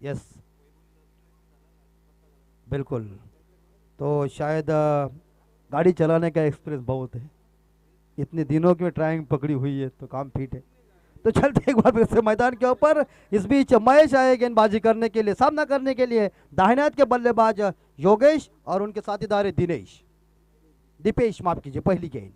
Yes, बिल्कुल। तो शायद गाड़ी चलाने का एक्सपीरियंस बहुत है, इतने दिनों की ड्राइविंग पकड़ी हुई है तो काम फिट है। तो चलते एक बार फिर से मैदान के ऊपर। इस बीच महेश आए गेंदबाजी करने के लिए, सामना करने के लिए दाहिने हाथ के बल्लेबाज योगेश और उनके साथीदार दिनेश, दीपेश माफ कीजिए, पहली गेंद।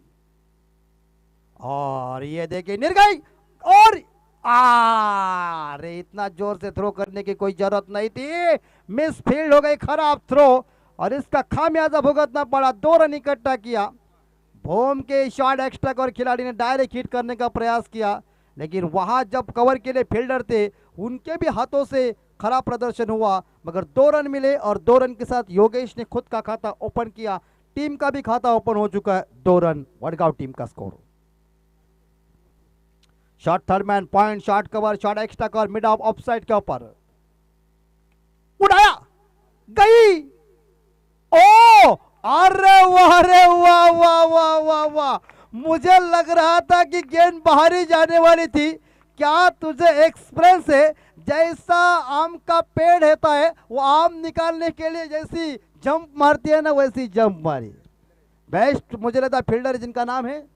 और ये देखिए निर्गई, और अरे इतना जोर से थ्रो करने की कोई जरूरत नहीं थी, मिस फील्ड हो गई, खराब थ्रो, और इसका खामियाजा भुगतना पड़ा। 2 रन इकट्ठा किया। भोम के शॉट एक्स्ट्रा और खिलाड़ी ने डायरेक्ट हिट करने का प्रयास किया, लेकिन वहां जब कवर के लिए फील्डर थे उनके भी हाथों से खराब प्रदर्शन हुआ, मगर 2 रन मिले और 2 रन के साथ योगेश ने खुद का खाता ओपन किया। टीम का भी खाता ओपन हो चुका है, 2 रन वडगांव टीम का स्कोर। Shot third man point, shot cover, shot extra cover, mid off offside के ऊपर उड़ाया, गई। ओ अरे वाह रे वाह वाह वाह वाह वाह, मुझे लग रहा था कि गेंद बाहर ही जाने वाली थी। क्या तुझे एक्सपीरियंस है? जैसा आम का पेड़ होता है, वो आम निकालने के लिए जैसी जंप मारती है ना, वैसी जंप मारी। बेस्ट मुझे लगता है फील्डर जिनका नाम है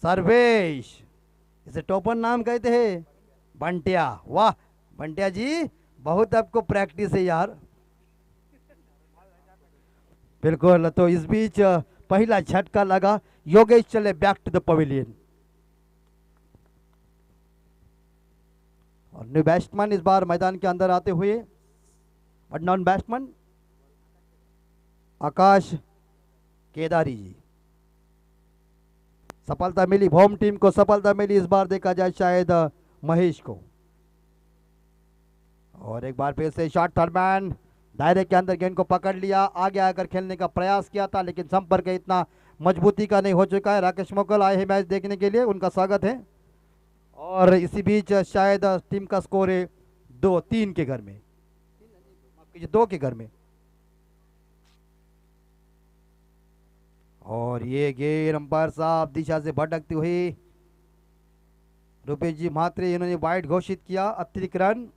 सर्वेश, इसे टोपन नाम कहते हैं, बंटिया। वाह बंटिया जी, बहुत आपको प्रैक्टिस है यार। बिल्कुल। तो इस बीच पहला झटका लगा, योगेश चले बैक टू द पवेलियन। और न्यू बैट्समैन इस बार मैदान के अंदर आते हुए, और नॉन बैट्समैन आकाश केदारी जी। सफलता मिली, होम टीम को सफलता मिली इस बार, देखा जाए शायद महेश को। और एक बार फिर से शॉट थर्ड मैन, दायरे के अंदर गेंद को पकड़ लिया, आगे आकर खेलने का प्रयास किया था, लेकिन संपर्क इतना मजबूती का नहीं हो चुका है। राकेश मोकल आए हैं मैच देखने के लिए, उनका स्वागत है। और इसी बीच शायद टीम का स्कोर है 2-3 के घर में, 2 के घर में। और ये गेंद अंपायर साहब दिशा से भटकती हुई, रुपेश जी म्हात्रे इन्होंने वाइड घोषित किया, अतिरिक्त रन।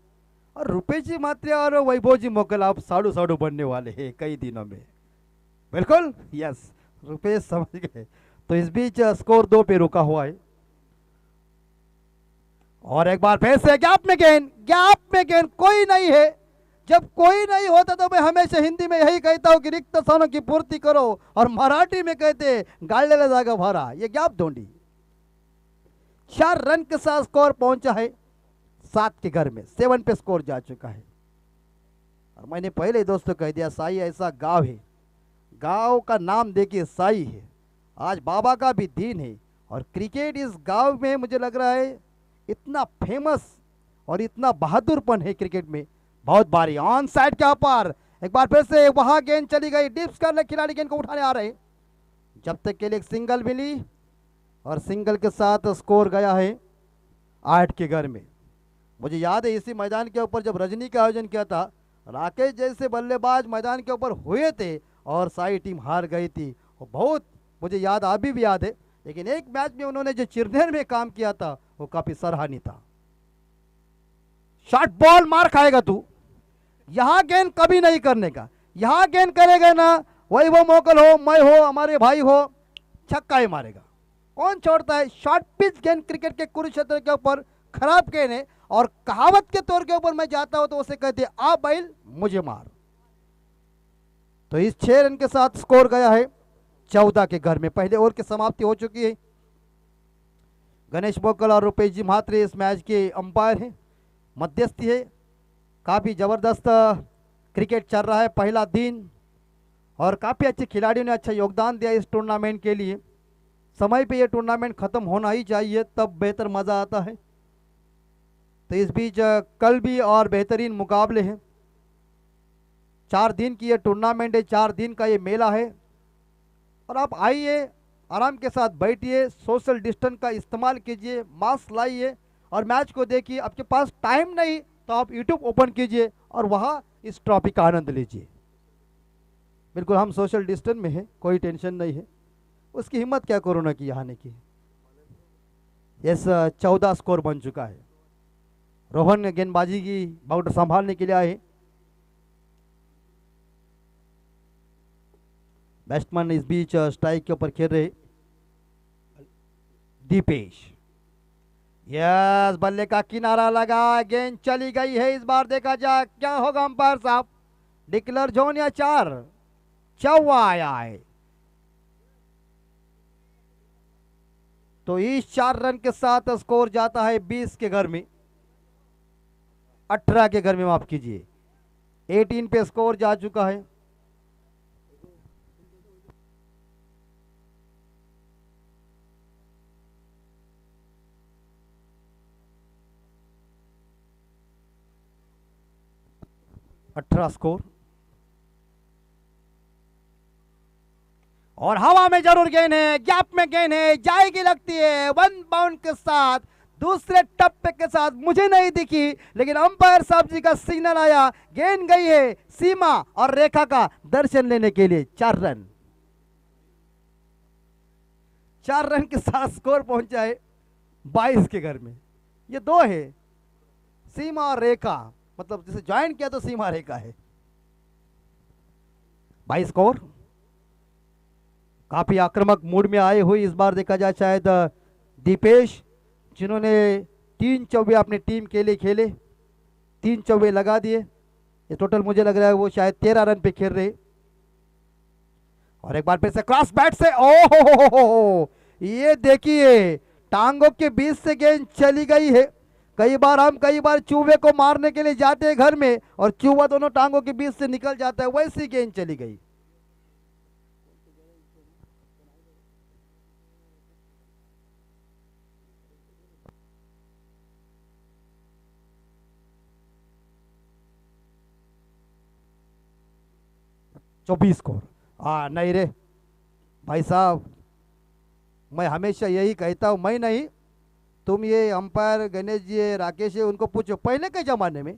और रुपेश जी म्हात्रे और वैभव जी मोकल आप साड़ू साड़ू बनने वाले हैं कई दिनों में। बिल्कुल यस, रुपेश समझ गए। तो इस बीच स्कोर 2 पे रुका हुआ है। और एक बार फिर से गैप में गेंद, गैप में गेंद, कोई नहीं है। जब कोई नहीं होता तो मैं हमेशा हिंदी में यही कहता हूं कि रिक्त स्थानों की पूर्ति करो, और मराठी में कहते गाड़लेला जागा भरा। ये गैप ढूंढी। 4 रन के साथ स्कोर पहुंचा है 7 के घर में, 7 पे स्कोर जा चुका है। और मैंने पहले दोस्तों कह दिया, साई ऐसा गांव है, गांव का नाम देखिए साई है, आज बाबा का भी दिन है। और क्रिकेट इस गांव में मुझे लग रहा है इतना फेमस और इतना बहादुरपन है क्रिकेट में, बहुत भारी। ऑन साइड के ऊपर एक बार फिर से वहां गेंद चली गई, डिप्स कर ले, खिलाड़ी गेंद को उठाने आ रहे, जब तक के लिए एक सिंगल मिली, और सिंगल के साथ स्कोर गया है 8 के घर में। मुझे याद है इसी मैदान के ऊपर जब रजनी का आयोजन किया था, राकेश जैसे बल्लेबाज मैदान के ऊपर हुए थे और साई टीम हार गई थी। वो बहुत मुझे याद, अभी भी याद है। लेकिन एक मैच में उन्होंने जो चिरनेर में काम किया था वो काफी सराहनीय था। शॉर्ट बॉल मार खाएगा तू, यहां गेंद कभी नहीं करने का। यहां गेंद करेगा ना, वही वो मोकल हो, मैं हो, हमारे भाई हो, छक्का ही मारेगा। कौन छोड़ता है? शॉर्ट पिच गेंद क्रिकेट के कुरुक्षेत्र के ऊपर खराब गेंद है, और कहावत के तौर के ऊपर मैं जाता हूं तो उसे कहते आ बैल मुझे मार। तो इस 6 रन के साथ स्कोर गया है 14 के घर में। पहले ओवर की समाप्ति हो चुकी है। गणेश मोकल और रुपेश जी म्हात्रे इस मैच के अंपायर हैं, मध्यस्थी है। काफ़ी ज़बरदस्त क्रिकेट चल रहा है, पहला दिन, और काफ़ी अच्छे खिलाड़ियों ने अच्छा योगदान दिया इस टूर्नामेंट के लिए। समय पे ये टूर्नामेंट ख़त्म होना ही चाहिए, तब बेहतर मज़ा आता है। तो इस बीच कल भी और बेहतरीन मुकाबले हैं। 4 दिन की ये टूर्नामेंट है, 4 दिन का ये मेला है। और आप आइए, आराम के साथ बैठिए, सोशल डिस्टेंस का इस्तेमाल कीजिए, मास्क लाइए और मैच को देखिए। आपके पास टाइम नहीं तो आप यूट्यूब ओपन कीजिए और वहाँ इस ट्रॉफी का आनंद लीजिए। बिल्कुल हम सोशल डिस्टेंस में हैं, कोई टेंशन नहीं है। उसकी हिम्मत क्या कोरोना की आने की। यस, 14 स्कोर बन चुका है। रोहन गेंदबाजी की बाउंड्री संभालने के लिए आए। बैट्समैन इस बीच स्ट्राइक के ऊपर खेल रहे दीपेश। यस, बल्ले का किनारा लगा, गेंद चली गई है। इस बार देखा जाए क्या होगा अंपायर साहब, डिक्लेयर जोन या 4? चौवा आया है। तो इस 4 रन के साथ स्कोर जाता है 20 के घर में, 18 के घर में, माफ कीजिए, 18 पे स्कोर जा चुका है। अठारह स्कोर। और हवा में जरूर गेंद है, गैप में गेंद है, जाएगी लगती है 1 बाउंड के साथ, दूसरे टप्पे के साथ मुझे नहीं दिखी, लेकिन अंपायर साहब जी का सिग्नल आया, गेंद गई है सीमा और रेखा का दर्शन लेने के लिए। 4 रन, 4 रन के साथ स्कोर पहुंचा है 22 के घर में। ये 2 है, सीमा और रेखा, मतलब जिसे ज्वाइन किया तो सीमा रेखा है। 22 स्कोर। काफी आक्रामक मूड में आए हुए इस बार देखा जाए शायद दीपेश, जिन्होंने 3 चौबे अपनी टीम के लिए खेले, 3 चौबे लगा दिए। ये टोटल मुझे लग रहा है वो शायद 13 रन पे खेल रहे। और एक बार फिर से क्रॉस बैट से, ओहो, ये देखिए टांगों के बीच से गेंद चली गई है। कई बार चूहे को मारने के लिए जाते हैं घर में और चूहा दोनों टांगों के बीच से निकल जाता है, वैसी गेंद चली गई। चौबीस स्कोर। नहीं रे भाई साहब, मैं हमेशा यही कहता हूं, मैं नहीं, तुम ये अंपायर गणेश जी, राकेश जी, उनको पूछो, पहले के जमाने में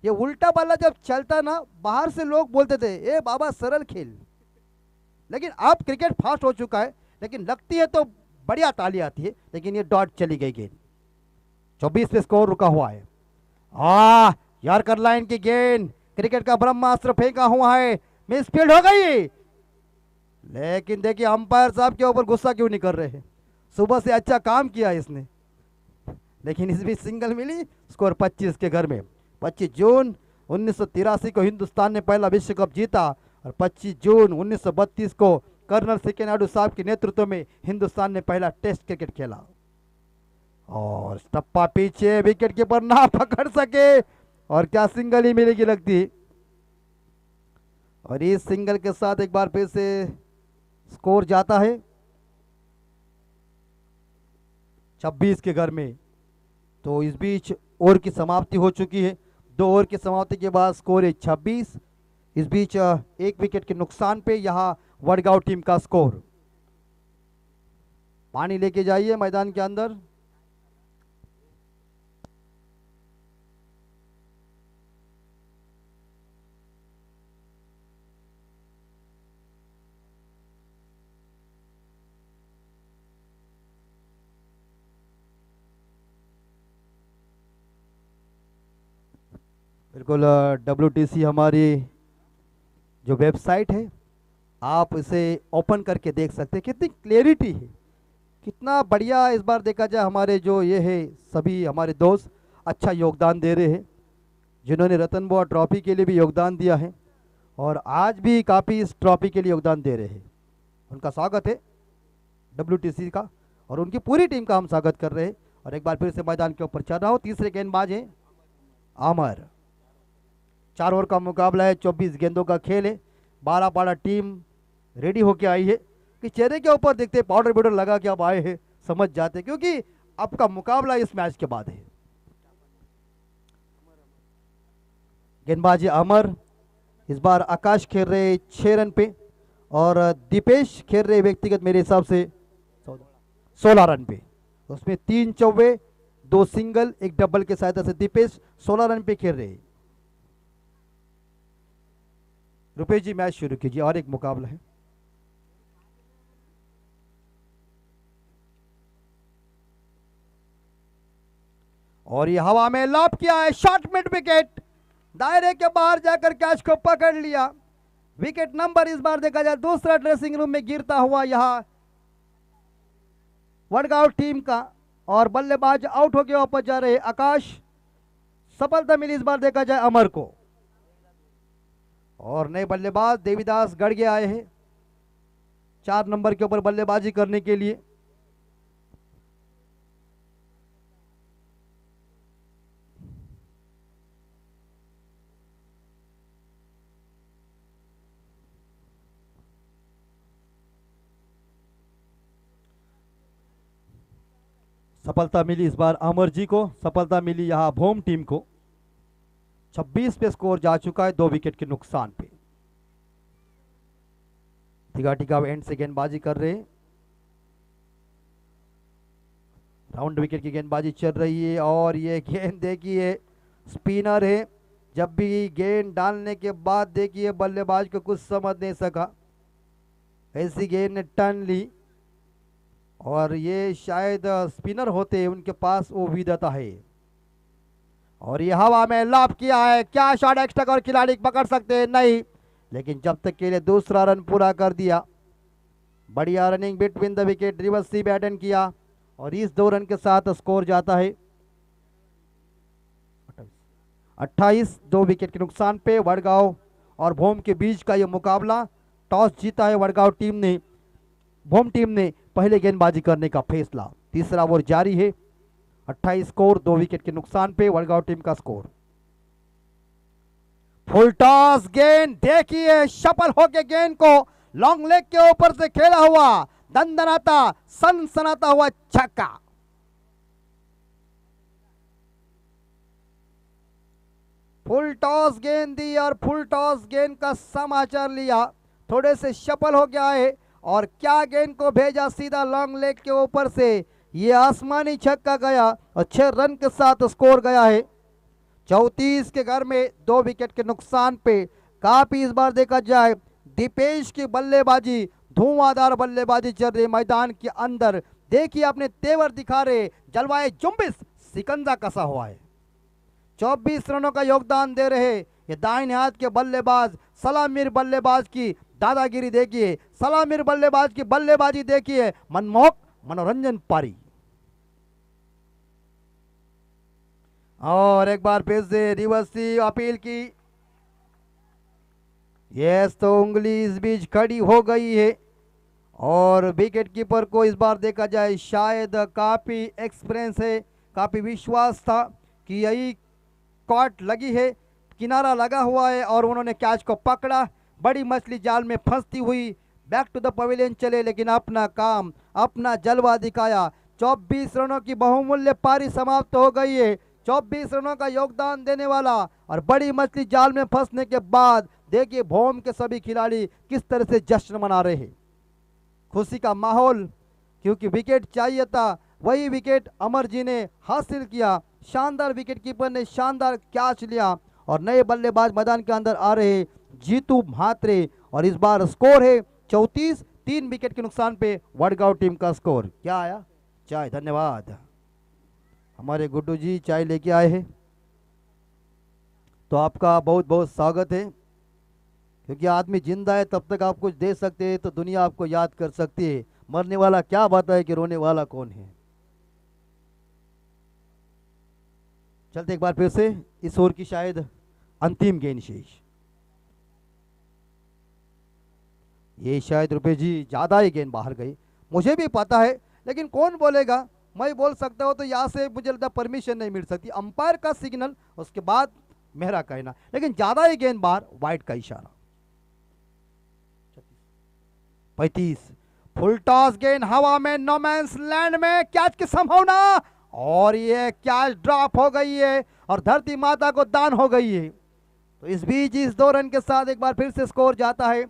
ये उल्टा बाला जब चलता ना, बाहर से लोग बोलते थे ए बाबा सरल खेल, लेकिन अब क्रिकेट फास्ट हो चुका है, लेकिन लगती है तो बढ़िया ताली आती है, लेकिन ये डॉट चली गई गेंद। 24 पे स्कोर रुका हुआ है। यॉर्कर लाइन की गेंद, क्रिकेट का ब्रह्मास्त्र फेंका हुआ है, मिसफील्ड हो गई। लेकिन देखिए अंपायर साहब के ऊपर गुस्सा क्यों नहीं कर रहे हैं, सुबह से अच्छा काम किया इसने, लेकिन इस बीच सिंगल मिली। स्कोर 25 के घर में। 25 जून 1983 को हिंदुस्तान ने पहला विश्व कप जीता और 25 जून 1932 को कर्नल सी के नायडू साहब के नेतृत्व में हिंदुस्तान ने पहला टेस्ट क्रिकेट खेला। और टप्पा पीछे, विकेट कीपर ना पकड़ सके और क्या सिंगल ही मिलेगी लगती। और इस सिंगल के साथ एक बार फिर से स्कोर जाता है 26 के घर में। तो इस बीच ओवर की समाप्ति हो चुकी है। 2 ओवर की समाप्ति के बाद स्कोर है 26। इस बीच 1 विकेट के नुकसान पे यहां वडगांव टीम का स्कोर। पानी लेके जाइए मैदान के अंदर। बिल्कुल, WTC हमारी जो वेबसाइट है, आप इसे ओपन करके देख सकते हैं, कितनी क्लियरिटी है, कितना बढ़िया। इस बार देखा जाए हमारे जो ये है सभी हमारे दोस्त अच्छा योगदान दे रहे हैं, जिन्होंने रतन बुआ ट्रॉफी के लिए भी योगदान दिया है और आज भी काफ़ी इस ट्रॉफी के लिए योगदान दे रहे हैं। उनका स्वागत है WTC का, और उनकी पूरी टीम का हम स्वागत कर रहे हैं। और एक बार फिर से मैदान के ऊपर चल रहा हूँ, तीसरे गेंदबाज हैं अमर। 4 ओवर का मुकाबला है, 24 गेंदों का खेल है। 12 टीम रेडी होके आई है कि चेहरे के ऊपर देखते पाउडर बिउडर लगा के अब आए हैं, समझ जाते, क्योंकि आपका मुकाबला इस मैच के बाद है। गेंदबाजी अमर, इस बार आकाश खेल रहे 6 रन पे और दीपेश खेल रहे व्यक्तिगत मेरे हिसाब से 16 रन पे। उसमें 3 चौवे, 2 सिंगल, 1 डबल के सहायता से दीपेश 16 रन पे खेल रहे। रुपेश जी मैच शुरू कीजिए, और एक मुकाबला है। और ये हवा में लॉब किया है, शॉर्ट मिड विकेट, दायरे के बाहर जाकर कैच को पकड़ लिया। विकेट नंबर इस बार देखा जाए दूसरा ड्रेसिंग रूम में गिरता हुआ यहां वडगांव टीम का, और बल्लेबाज आउट होकर वापस जा रहे आकाश। सफलता मिली इस बार देखा जाए अमर को, और नए बल्लेबाज देवीदास गढ़ आए हैं 4 नंबर के ऊपर बल्लेबाजी करने के लिए। सफलता मिली इस बार अमर जी को, सफलता मिली यहां भूम टीम को। 26 पे स्कोर जा चुका है 2 विकेट के नुकसान पे। टिका एंड से गेंदबाजी कर रहे हैं, राउंड विकेट की गेंदबाजी चल रही है। और ये गेंद देखिए स्पिनर है, जब भी गेंद डालने के बाद देखिए बल्लेबाज को कुछ समझ नहीं सका, ऐसी गेंद ने टर्न ली, और ये शायद स्पिनर होते उनके पास वो विधता है। और ये हवा में लॉब किया है, क्या शॉट एक्स्ट्रा और खिलाड़ी पकड़ सकते हैं? नहीं, लेकिन जब तक के लिए दूसरा रन पूरा कर दिया। बढ़िया running between the wicket, reverse सी बैटन किया, और इस 2 रन के साथ स्कोर जाता है 28। 2 विकेट के नुकसान पे वडगांव और भूम के बीच का ये मुकाबला। टॉस जीता है वडगांव टीम ने, भूम टीम ने पहले गेंदबाजी करने का फैसला। तीसरा ओवर जारी है, 28 स्कोर, 2 विकेट के नुकसान पे वडगांव टीम का स्कोर। फुल टॉस गेंद देखिए, सफल होके गेंद को लॉन्ग लेग के ऊपर से खेला हुआ दंदनाता सनसनाता हुआ छक्का। फुल टॉस गेंद दी और फुल टॉस गेंद का समाचार लिया, थोड़े से सफल हो गया है, और क्या गेंद को भेजा सीधा लॉन्ग लेग के ऊपर से, ये आसमानी छक्का गया और 6 रन के साथ स्कोर गया है 34 के घर में 2 विकेट के नुकसान पे। काफी इस बार देखा जाए दीपेश की बल्लेबाजी, धुआंधार बल्लेबाजी चल रही मैदान के अंदर। देखिए अपने तेवर दिखा रहे, जलवाए जुम्बिस सिकंजा कसा हुआ है। 24 रनों का योगदान दे रहे ये दाहिने हाथ के बल्लेबाज सलामीर बल्लेबाज की दादागिरी देखिए, सलामीर बल्लेबाज की बल्लेबाजी देखिए, मनमोहक मनोरंजन पारी। और एक बार फिर से रिवर्स सी अपील की, यस, तो उंगली इस बीच खड़ी हो गई है, और विकेट कीपर को इस बार देखा जाए शायद काफी एक्सपीरियंस है, काफी विश्वास था कि यही कॉट लगी है, किनारा लगा हुआ है, और उन्होंने कैच को पकड़ा। बड़ी मछली जाल में फंसती हुई बैक टू द पवेलियन चले, लेकिन अपना काम अपना जलवा दिखाया। 24 रनों की बहुमूल्य पारी समाप्त हो गई है। 24 रनों का योगदान देने वाला और बड़ी मछली जाल में फंसने के बाद देखिए भूम के सभी खिलाड़ी किस तरह से जश्न मना रहे हैं, खुशी का माहौल, क्योंकि विकेट चाहिए था, वही विकेट अमर जी ने हासिल किया। शानदार विकेट कीपर ने शानदार कैच लिया, और नए बल्लेबाज मैदान के अंदर आ रहे जीतू म्हात्रे, और इस बार स्कोर है 34। 3 विकेट के नुकसान पे वडगांव टीम का स्कोर। क्या आया? चाय, धन्यवाद। हमारे गुड्डू जी चाय लेके आए हैं, तो आपका बहुत बहुत स्वागत है, क्योंकि आदमी जिंदा है तब तक आप कुछ दे सकते हैं तो दुनिया आपको याद कर सकती है। मरने वाला क्या बात है कि रोने वाला कौन है। चलते एक बार फिर से इस ओवर की शायद अंतिम गेंद शेष, ये शायद रुपेश जी ज्यादा ही गेंद बाहर गई, मुझे भी पता है, लेकिन कौन बोलेगा, मैं बोल सकता हूं, तो यहाँ से मुझे लगता परमिशन नहीं मिल सकती, अंपायर का सिग्नल उसके बाद मेरा कहना, लेकिन ज्यादा ही गेंद बाहर, वाइड का इशारा। 35 फुल टॉस गेंद हवा में, नो मैंस लैंड में, कैच की संभावना, और ये कैच ड्रॉप हो गई है और धरती माता को दान हो गई है। तो इस बीच इस 2 रन के साथ एक बार फिर से स्कोर जाता है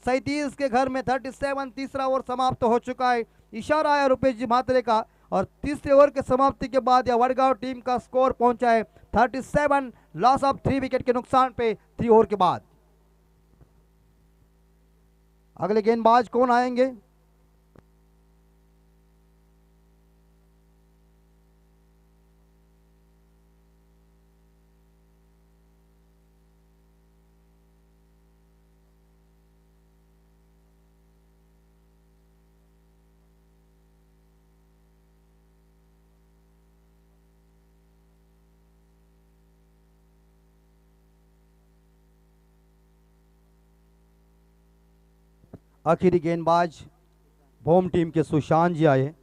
37 के घर में 37। तीसरा ओवर समाप्त हो चुका है, इशारा है रुपेश जी म्हात्रे का, और तीसरे ओवर के समाप्ति के बाद यह वडगांव टीम का स्कोर पहुंचा है 37, लॉस ऑफ 3 विकेट के नुकसान पे 3 ओवर के बाद। अगले गेंदबाज कौन आएंगे? आखिरी गेंदबाज होम टीम के सुशांत जी आए।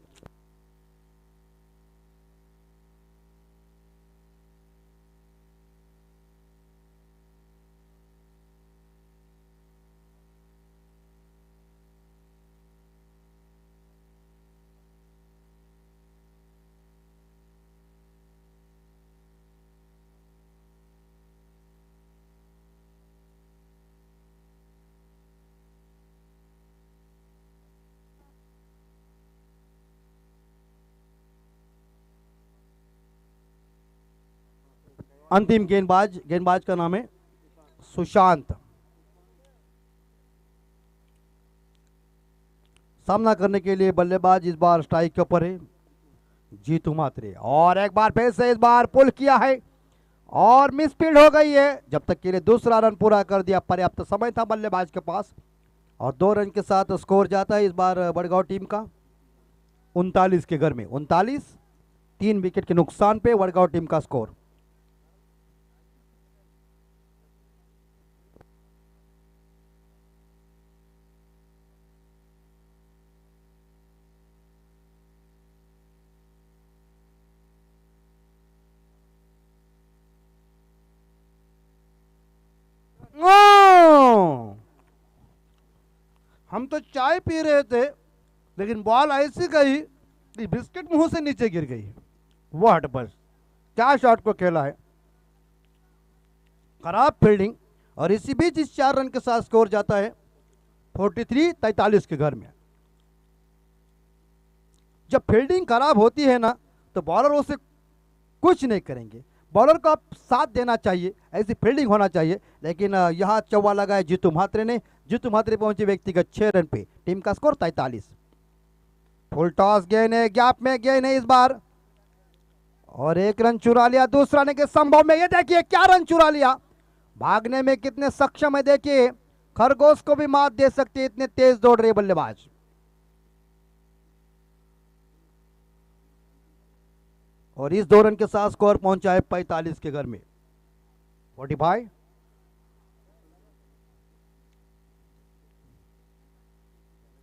अंतिम गेंदबाज का नाम है सुशांत। सामना करने के लिए बल्लेबाज इस बार स्ट्राइक के ऊपर है जीतू मात्रे, और एक बार फिर से इस बार पुल किया है और मिसफील्ड हो गई है। जब तक के लिए दूसरा रन पूरा कर दिया, पर्याप्त समय था बल्लेबाज के पास, और 2 रन के साथ स्कोर जाता है इस बार वडगांव टीम का 39 के घर में 39। 3 विकेट के नुकसान पे वडगांव टीम का स्कोर। हम तो चाय पी रहे थे, लेकिन बॉल ऐसी गई कि बिस्किट मुंह से नीचे गिर गई। वो हट बस, क्या शॉट को खेला है, खराब फील्डिंग, और इसी बीच इस 4 रन के साथ स्कोर जाता है 43-43 के घर में। जब फील्डिंग खराब होती है ना, तो बॉलर उसे कुछ नहीं करेंगे, बॉलर को आप साथ देना चाहिए, ऐसी फील्डिंग होना चाहिए। लेकिन यहाँ चौवा लगाया जीतू म्हात्रे ने। जीतू म्हात्रे पहुंचे व्यक्तिगत 6 रन पे, टीम का स्कोर 43। फुल टॉस गेंद है, गैप में गेंद है इस बार, और 1 रन चुरा लिया दूसरा आने के संभव में। ये देखिए क्या रन चुरा लिया, भागने में कितने सक्षम है, देखिए खरगोश को भी मात दे सकते, इतने तेज दौड़ रहे बल्लेबाज। और इस 2 रन के साथ स्कोर पहुंचा है 45 के घर में 45।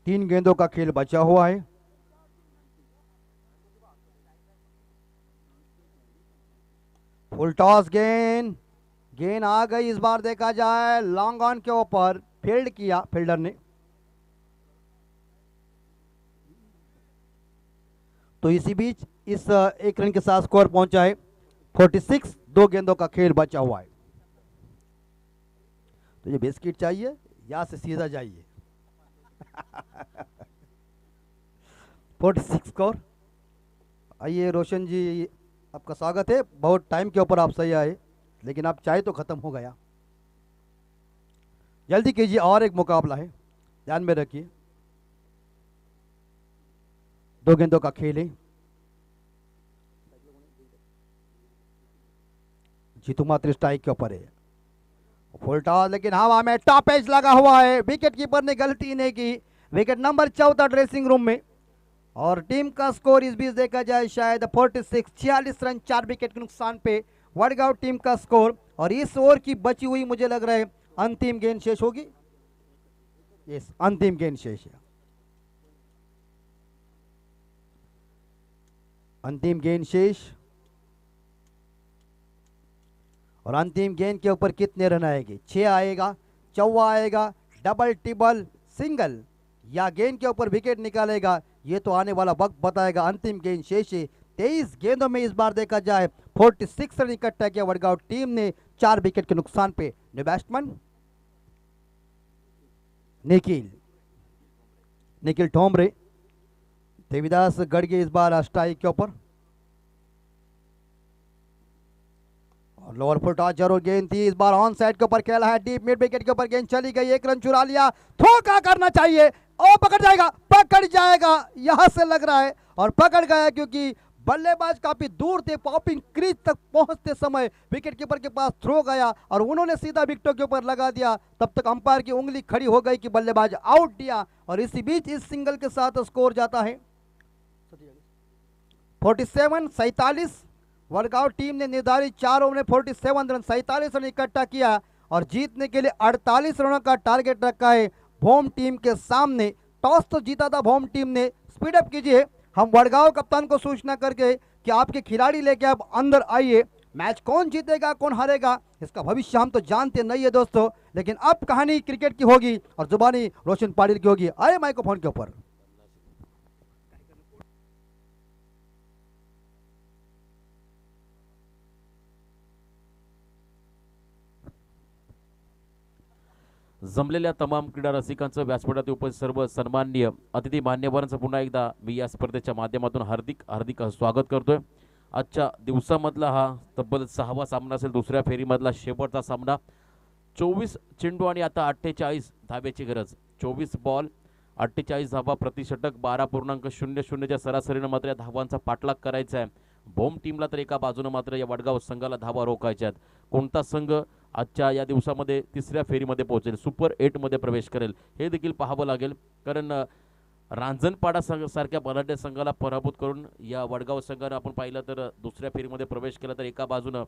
तीन गेंदों का खेल बचा हुआ है। फुल टॉस गेंद आ गई इस बार, देखा जाए लॉन्ग ऑन के ऊपर फील्ड किया फील्डर ने, तो इसी बीच इस 1 रन के साथ स्कोर पहुंचा है 46। 2 गेंदों का खेल बचा हुआ है। तो ये बिस्किट चाहिए या से सीधा जाइए 46 स्कोर। आइए रोशन जी, आपका स्वागत है, बहुत टाइम के ऊपर आप सही आए, लेकिन आप चाहे तो खत्म हो गया, जल्दी कीजिए, और एक मुकाबला है, ध्यान में रखिए। 2 गेंदों का खेल है। जीतू मात्रे स्ट्राइक के ऊपर है, फुल टॉस, लेकिन हवा में टॉप एज लगा हुआ है, विकेट कीपर ने गलती नहीं की। विकेट नंबर 14 ड्रेसिंग रूम में, और टीम का स्कोर इस बीच देखा जाए शायद 46। 46 रन 4 विकेट के नुकसान पे वडगांव टीम का स्कोर। और इस ओवर की बची हुई मुझे लग रहा है अंतिम गेंद शेष होगी। यस, अंतिम गेंद शेष है, अंतिम गेंद शेष। और अंतिम गेंद के ऊपर कितने रन आएंगे? 6 आएगा, चौवा आएगा, डबल टिबल सिंगल, या गेंद के ऊपर विकेट निकालेगा, ये तो आने वाला वक्त बताएगा। अंतिम गेंद शेष है। 23 गेंदों में इस बार देखा जाए 46 रन इकट्ठा किया वडगांव टीम ने 4 विकेट के नुकसान पे। न्यू बैट्समैन निखिल ठोमरे, देवीदास गढ़गे इस बार स्ट्राइक के ऊपर, और लोअर फुट टॉस जरूर गेंद थी, इस बार ऑन साइड के ऊपर खेला है, डीप मिड विकेट के ऊपर गेंद चली गई, 1 रन चुरा लिया, थ्रो क्या करना चाहिए, ओ पकड़ जाएगा, यहां से लग रहा है, और पकड़ गया क्योंकि बल्लेबाज काफी दूर थे, पॉपिंग क्रीज तक पहुंचते समय विकेट कीपर के पास थ्रो गया और उन्होंने सीधा विकेटों के ऊपर लगा दिया। तब तक अंपायर की उंगली खड़ी हो गई कि बल्लेबाज आउट दिया, और इसी बीच इस सिंगल के साथ स्कोर जाता है 47-47। वडगांव टीम ने निर्धारित 4 ओवर में 47 रन 47 रन इकट्ठा किया और जीतने के लिए 48 रनों का टारगेट रखा है। भोम टीम के सामने। टॉस तो जीता था भोम टीम ने। स्पीड अप कीजिए, हम वडगांव कप्तान को सूचना करके कि आपके खिलाड़ी लेके आप अंदर आइए। मैच कौन जीतेगा कौन हारेगा इसका भविष्य हम तो जानते नहीं है दोस्तों, लेकिन अब कहानी क्रिकेट की होगी और जुबानी रोशन पाटिल की होगी। आए माइक्रोफोन के ऊपर। जमलेल्या तमाम क्रीडा रसिकांचं, व्यासपीठात उपस्थित सर्व सन्माननीय अतिथी मान्यवरांचं पुन्हा एकदा मी या स्पर्धेच्या माध्यमातून हार्दिक हार्दिक स्वागत करतोय। आजच्या दिवसामधला हा तब्बल 6वा सामना असेल, दुसऱ्या फेरीमधला शेवटचा सामना। 24 चेंडू आणि आता 48 धाब्याची गरज। 24 बॉल 48 धावा प्रतिषटक, 12.00च्या सरासरीनं मात्र या धावांचा पाठलाग करायचा आहे भोम टीमला। तर एका बाजूने मात्र या वडगाव संघाला धावा रोखायच्या आहेत। कोणता संघ आजच्या या दिवसामध्ये तिसऱ्या फेरीमध्ये पोहोचेल, सुपर 8 मध्ये प्रवेश करेल हे देखील पाहावं लागेल। कारण रांजणपाडा सारख्या बलाढ्य संघाला पराभूत करून या वडगाव संघाने आपण पाहिलं तर दुसऱ्या फेरीमध्ये प्रवेश केला। तर एका बाजूनं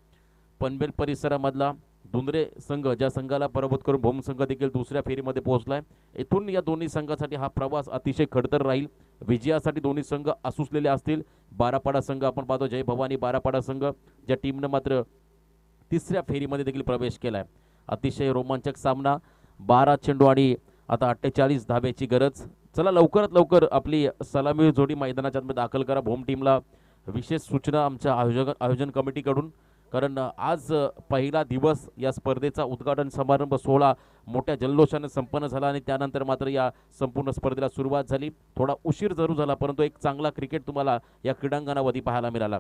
पनवेल परिसरामधला दुंदरे संघ, ज्या संघाला पराभूत करून भोम संघ देखील दुसऱ्या फेरीमध्ये पोहोचलाय। इथून या दोन्ही संघासाठी हा प्रवास अतिशय खडतर राहील। विजयासाठी दोन्ही संघ आसुसलेले असतील। बारापाडा संघ आपण पाहतो, जय भवानी बारापाडा संघ ज्या टीमनं मात्र तिसऱ्या फेरीमध्ये देखील प्रवेश केलाय। अतिशय रोमांचक सामना। 12 चेंडू आणि आता 48 धाब्याची गरज। चला लवकरात लवकर आपली सलामी जोडी मैदानाच्या आत दाखल करा। भोम टीमला विशेष सूचना आमच्या आयोजन कमिटीकडून, कारण आज पहिला दिवस या स्पर्धेचा उद्घाटन समारंभ सोहळा मोठ्या जल्लोषाने संपन्न झाला आणि त्यानंतर मात्र या संपूर्ण स्पर्धेला सुरुवात झाली। थोडा उशीर जरूर झाला, परंतु एक चांगला क्रिकेट तुम्हाला या क्रीडांगणावरती पाहायला मिळाला।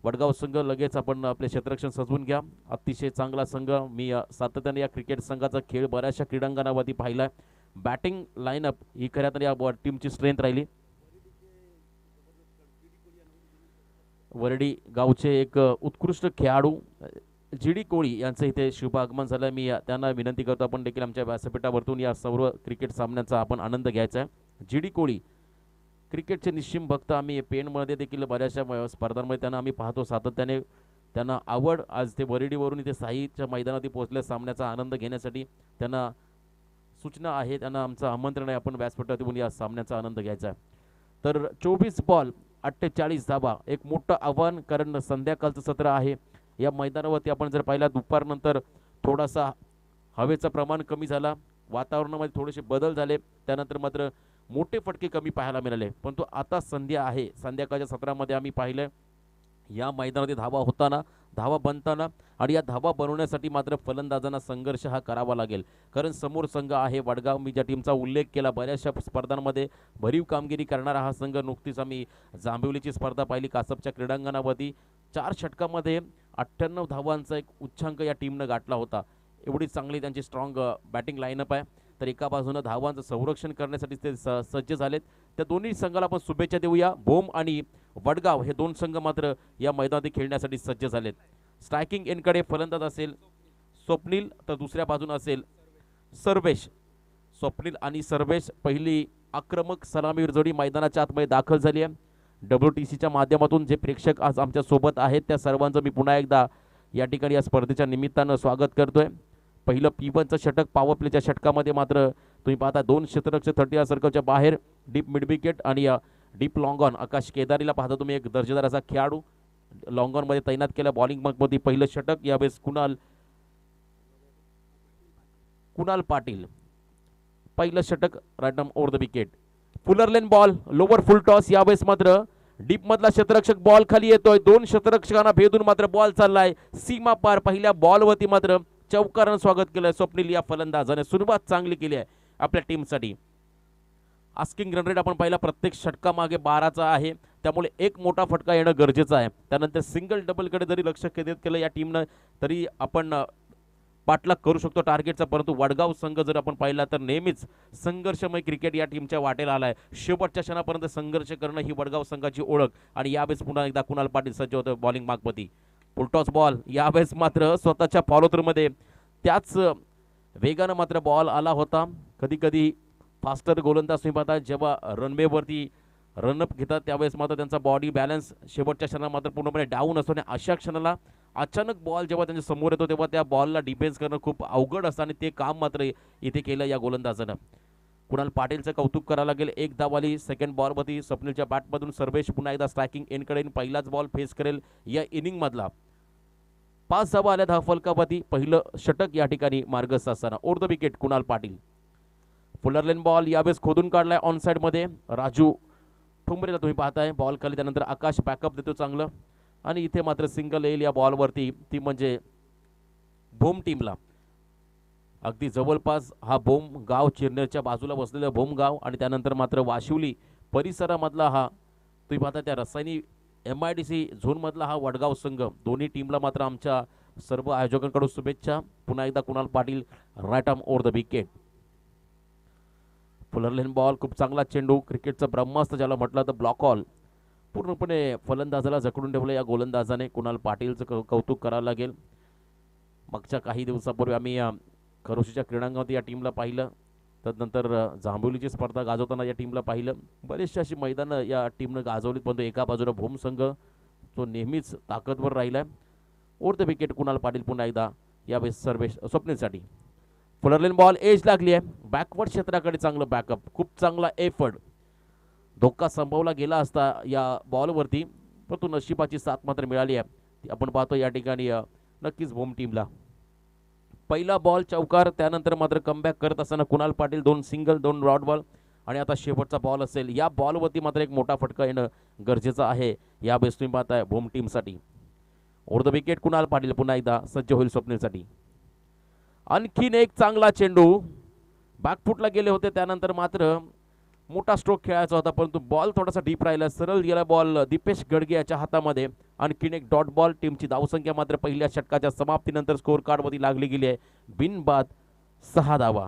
वडगाव संघ लगेच आपण आपले क्षेत्ररक्षण सजवून घ्या। अतिशय चांगला संघ। मी सातत्याने या क्रिकेट संघाचा खेळ बऱ्याचशा क्रीडांगणावरती पाहिलाय। बॅटिंग लाईनअप ही खऱ्या तर या टीमची स्ट्रेंथ राहिली। वरडी गावचे एक उत्कृष्ट खेळाडू जी.डी. कोळी यांचं इथे शुभ आगमन झालं। मी त्यांना विनंती करतो आपण देखील आमच्या व्यासपीठावरतून या सर्व क्रिकेट सामन्यांचा आपण आनंद घ्यायचा आहे। जी.डी. कोळी क्रिकेटचे निश्चिम भक्त। आम्ही पेणमध्ये देखील बऱ्याचशा स्पर्धांमध्ये त्यांना आम्ही पाहतो सातत्याने। त्यांना आवड, आज ते वरडीवरून इथे साईच्या मैदानात पोहोचले सामन्याचा आनंद घेण्यासाठी। त्यांना सूचना आहे, त्यांना आमचं आमंत्रण आहे, आपण व्यासपीठात येऊन या सामन्याचा आनंद घ्यायचा आहे। तर 24 बॉल 48 धावा एक मोठं आव्हान, कारण संध्याकाळचं सत्र आहे या मैदानावरती। आपण जर पाहिला दुपारनंतर थोडासा हवेचं प्रमाण कमी झाला, वातावरणामध्ये थोडेसे बदल झाले, त्यानंतर मात्र मोठे फटके कमी पाहायला मिळाले। परंतु आता संध्या आहे, संध्याकाळच्या सत्रामध्ये आम्ही पाहिलं या मैदानामध्ये धावा होताना, धावा बनताना आणि या धावा बनवण्यासाठी मात्र फलंदाजांना संघर्ष हा करावा लागेल। कारण समोर संघ आहे वडगाव, मी ज्या टीमचा उल्लेख केला बऱ्याचशा स्पर्धांमध्ये भरीव कामगिरी करणारा हा संघ। नुकतीच आम्ही जांभिवलीची स्पर्धा पाहिली कासपच्या क्रीडांगणावरती। 4 षटकामध्ये 98 धावांचा एक उच्चांक या टीमनं गाठला होता। एवढी चांगली त्यांची स्ट्रॉंग बॅटिंग लाईनअप आहे। तर एका बाजूने धावांचं संरक्षण करण्यासाठी ते सज्ज झालेत। त्या दोन्ही संघाला आपण शुभेच्छा देऊया। भोम आणि वडगाव हे दोन संघ मात्र या मैदानात खेळण्यासाठी सज्ज झालेत। स्ट्रायकिंग एंडकडे फलंदाज असेल स्वप्नील, तर दुसऱ्या बाजूने असेल सर्वेश। स्वप्नील आणि सर्वेश पहिली आक्रमक सलामीवीर जोडी मैदानाच्या आतमध्ये दाखल झाली आहे। WTCच्या माध्यमातून जे प्रेक्षक आज आमच्या सोबत आहेत त्या सर्वांचं मी पुन्हा एकदा या ठिकाणी या स्पर्धेच्या निमित्तानं स्वागत करतोय। पहिलं P1चं षटक पॉवर प्लेच्या षटकामध्ये मात्र तुम्ही पाहता 2 क्षेत्ररक्षक 30 सर्कलच्या बाहेर डीप मिड विकेट आणि डीप लॉंग ऑन आकाश केदारीला पाहता तुम्ही एक दर्जेदार असा खेळाडू लॉंग ऑन मध्ये तैनात केला। बॉलिंग मध्ये पहिलं षटक यावेळेस कुणाल पाटील पहिलं षटक right arm over the wicket. Fuller length ball lower full toss, यावेळेस मात्र डीप मधला क्षेत्ररक्षक बॉल खाली येतोय। 2 क्षेत्ररक्षकांना भेदून मात्र बॉल चाललाय सीमा पार। पहिल्या बॉलवरती मात्र चौकारानं स्वागत केलंय स्वप्नील या फलंदाजाने। सुरुवात चांगली केली आहे आपल्या टीमसाठी। आस्किंग रन रेट आपण पाहिला प्रत्येक षटकामागे 12चा आहे, त्यामुळे एक मोठा फटका येणं गरजेचं आहे। त्यानंतर सिंगल डबलकडे जरी लक्ष केंद्रित केलं या टीमनं तरी आपण पाठलाग करू शकतो टार्गेटचा। परंतु वडगाव संघ जर आपण पाहिला तर नेहमीच संघर्षमय क्रिकेट या टीमच्या वाटेला आलाय। शेवटच्या क्षणापर्यंत संघर्ष करणं ही वडगाव संघाची ओळख। आणि यावेळेस पुन्हा एकदा कुणाल पाटील सज्ज होतो बॉलिंग मागपती। फुलटॉस बॉल यावेळेस मात्र स्वतःच्या फॉलो थ्रू मध्ये त्याच वेगानं मात्र बॉल आला होता। कधी कधी फास्टर गोलंदाज तुम्ही पाहता जेव्हा रनवेवरती रनअप घेतात त्यावेळेस मात्र त्यांचा बॉडी बॅलन्स शेवटच्या क्षणाला मात्र पूर्णपणे डाऊन असतो आणि अशा क्षणाला अचानक बॉल जेव्हा त्यांच्या समोर येतो तेव्हा त्या बॉलला डिफेन्स करणं खूप अवघड असतं आणि ते काम मात्र इथे केलं या गोलंदाजानं. कुणाल पाटीलचं कौतुक करावं लागेल. एक धाव आली सेकंड बॉलवरती स्वप्नीलच्या बॅटमधून. सर्वेश पुन्हा एकदा स्ट्रायकिंग एंडकडे पहिलाच बॉल फेस करेल या इनिंगमधला. 5 धावा आल्या धावफलकावरती. पहिलं षटक या ठिकाणी मार्गस्थ असताना. Over the wicket Kunal Patil. Fuller length ball यावेळेस खोदून काढलाय ऑन साइड मध्ये. राजू ठुंबरेला तुम्ही पाहताय बॉल खाली. त्यानंतर आकाश बॅकअप देतो चांगलं आणि इथे मात्र सिंगल येईल या बॉलवरती. ती म्हणजे भोम टीमला. अगदी जवळपास हा भोम गाव चिरनेरच्या बाजूला बसलेलं भोम गाव आणि त्यानंतर मात्र वाशिवली परिसरामधला हा तुम्ही पाहता त्या रसायनी MIDC झोनमधला हा वडगाव संघ. दोन्ही टीमला मात्र आमच्या सर्व आयोजकांकडून शुभेच्छा. पुन्हा एकदा Kunal Patil right arm over the wicket. Fuller length ball खूप चांगला चेंडू. क्रिकेटचं ब्रह्मास्त्र ज्याला म्हटलं तर ब्लॉक ऑल पूर्णपणे फलंदाजाला जकडून ठेवलं या गोलंदाजाने. कुणाल पाटीलचं कौतुक करावं लागेल. मागच्या काही दिवसापूर्वी आम्ही खरोशीच्या क्रीडांगणामध्ये या टीमला पाहिलं. त्यानंतर जांभुलीची स्पर्धा गाजवताना या टीमला पाहिलं. बरेचशी अशी मैदानं या टीमनं गाजवलीत परंतु एका बाजूला भूम संघ तो नेहमीच ताकदवर राहिला आहे. Over the wicket Kunal Patil पुन्हा एकदा यावेळेस सर्वेश स्वप्नीलसाठी. फुलरलेन बॉल एज लागली आहे. बॅकवर्ड क्षेत्राकडे चांगलं बॅकअप. खूप चांगला एफर्ट. धोका संभवला गेला असता या बॉलवरती परंतु नशिबाची साथ मात्र मिळाली आहे. आपण पाहतो या ठिकाणी नक्कीच भूम टीमला. पहिला बॉल चौकार. त्यानंतर मात्र कमबॅक करत असताना Kunal Patil 2 single 2 rod ball आणि आता शेवटचा बॉल असेल. या बॉलवरती मात्र एक मोठा फटका येणं गरजेचं आहे या बेस तुम्ही पाहताय भूम टीमसाठी. Over the wicket Kunal Patil पुन्हा एकदा सज्ज होईल स्वप्नीलसाठी. आणखीन एक चांगला चेंडू. बॅकफुटला गेले होते त्यानंतर मात्र मोठा स्ट्रोक खेळायचा होता परंतु बॉल थोडासा डीप राहिला. सरळ गेला बॉल दीपेश गडगे याच्या हातामध्ये. आणखीन एक डॉट बॉल. टीमची धावसंख्या मात्र पहिल्या षटकाच्या समाप्तीनंतर स्कोर कार्डवरती लागली गेली आहे. बिनबाद 6 धावा.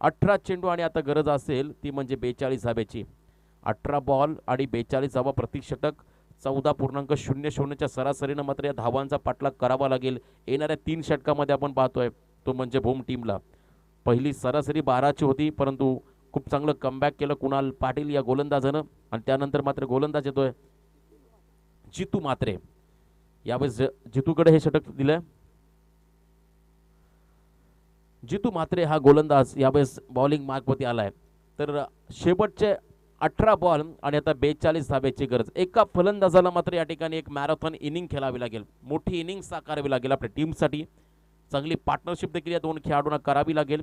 18 चेंडू आणि आता गरज असेल ती म्हणजे 42 धाब्याची. 18 बॉल आणि 42 धावा प्रति षटक. 14.00च्या सरासरीनं मात्र या धावांचा पाठलाग करावा लागेल येणाऱ्या 3 षटकामध्ये. आपण पाहतोय तो म्हणजे भूम टीमला. पहिली सरासरी 12ची होती परंतु खूप चांगलं कमबॅक केलं कुणाल पाटील या गोलंदाजानं आणि त्यानंतर मात्र गोलंदाज येतोय जितू म्हात्रे. यावेळेस जितूकडे हे षटक दिलंय. जितू म्हात्रे हा गोलंदाज यावेळेस बॉलिंग मार्कवरती आलाय. तर शेवटचे 18 बॉल आणि आता 42 धाब्याची गरज. एका फलंदाजाला मात्र या ठिकाणी एक मॅरेथॉन इनिंग खेळावी लागेल. मोठी इनिंग साकारावी लागेल आपल्या टीमसाठी. चांगली पार्टनरशिप देखील या 2 खेळाडूंना करावी लागेल.